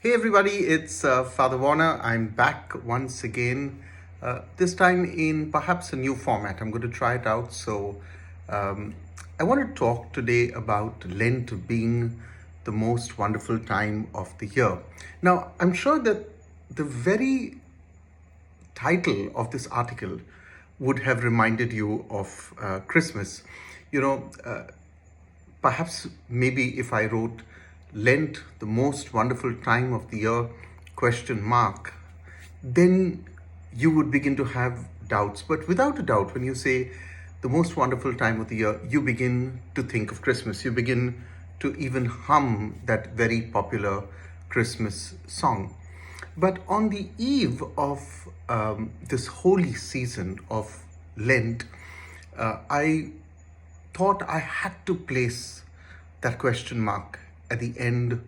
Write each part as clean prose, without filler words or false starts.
Hey everybody, it's Father Warner. I'm back once again, this time in perhaps a new format. I'm going to try it out. Um, I want to talk today about Lent being the most wonderful time of the year. Now, I'm sure that the very title of this article would have reminded you of Christmas. You know, perhaps maybe if I wrote Lent, the most wonderful time of the year, question mark, then you would begin to have doubts. But without a doubt, when you say the most wonderful time of the year, you begin to think of Christmas. You begin to even hum that very popular Christmas song. But on the eve of this holy season of Lent, I thought I had to place that question mark at the end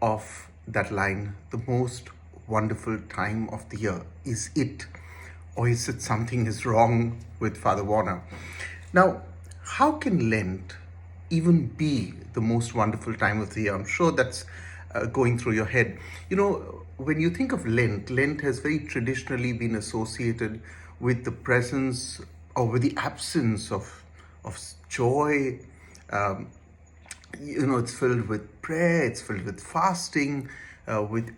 of that line. The most wonderful time of the year. Is it? Or is it something is wrong with Father Warner? Now, how can Lent even be the most wonderful time of the year? I'm sure that's going through your head. You know, when you think of Lent, Lent has very traditionally been associated with the presence or with the absence of joy. Um, it's filled with prayer, it's filled with fasting, with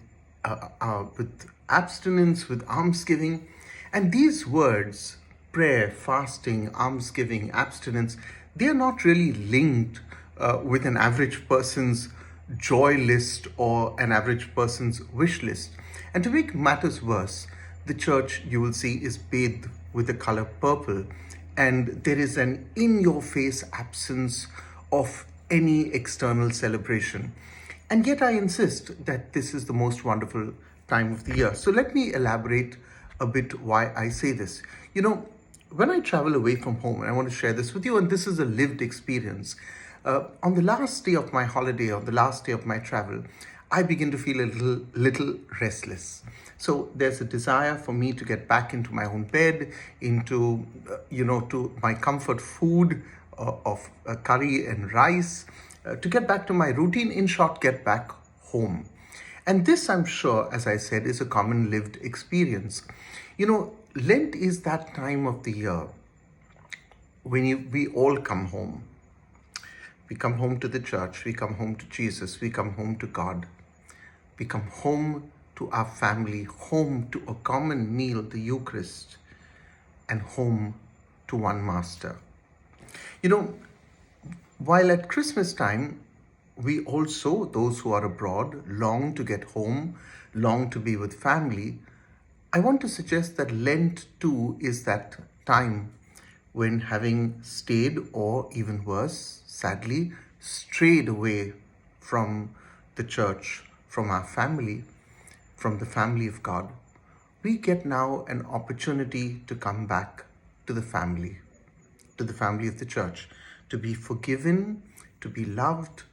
abstinence, with almsgiving. And these words, prayer, fasting, almsgiving, abstinence, they are not really linked with an average person's joy list or an average person's wish list. And to make matters worse, the church, you will see, is bathed with the color purple, and there is an in-your-face absence of any external celebration. And yet I insist that this is the most wonderful time of the year. So let me elaborate a bit why I say this. You know, when I travel away from home, and I want to share this with you, and this is a lived experience, on the last day of my holiday, on the last day of my travel, I begin to feel a little restless. So there's a desire for me to get back into my own bed, into, to my comfort food of curry and rice, to get back to my routine, in short, get back home. And this, I'm sure, as I said, is a common lived experience. You know, Lent is that time of the year when we all come home. We come home to the church, we come home to Jesus, we come home to God. We come home to our family, home to a common meal, the Eucharist, and home to one Master. You know, while at Christmas time, we also, those who are abroad, long to get home, long to be with family, I want to suggest that Lent too is that time when, having stayed, or even worse, sadly, strayed away from the church, from our family, from the family of God, we get now an opportunity to come back to the family of the church, to be forgiven, to be loved,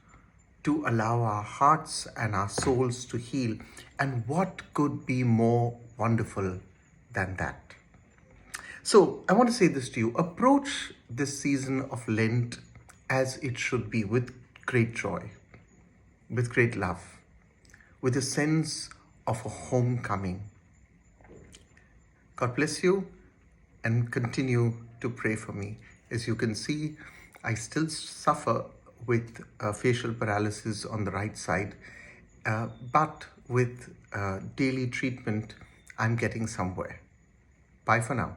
to allow our hearts and our souls to heal. And what could be more wonderful than that? So I want to say this to you. Approach this season of Lent as it should be, with great joy, with great love, with a sense of a homecoming. God bless you, and continue to pray for me. As you can see, I still suffer with facial paralysis on the right side, but with daily treatment, I'm getting somewhere. Bye for now.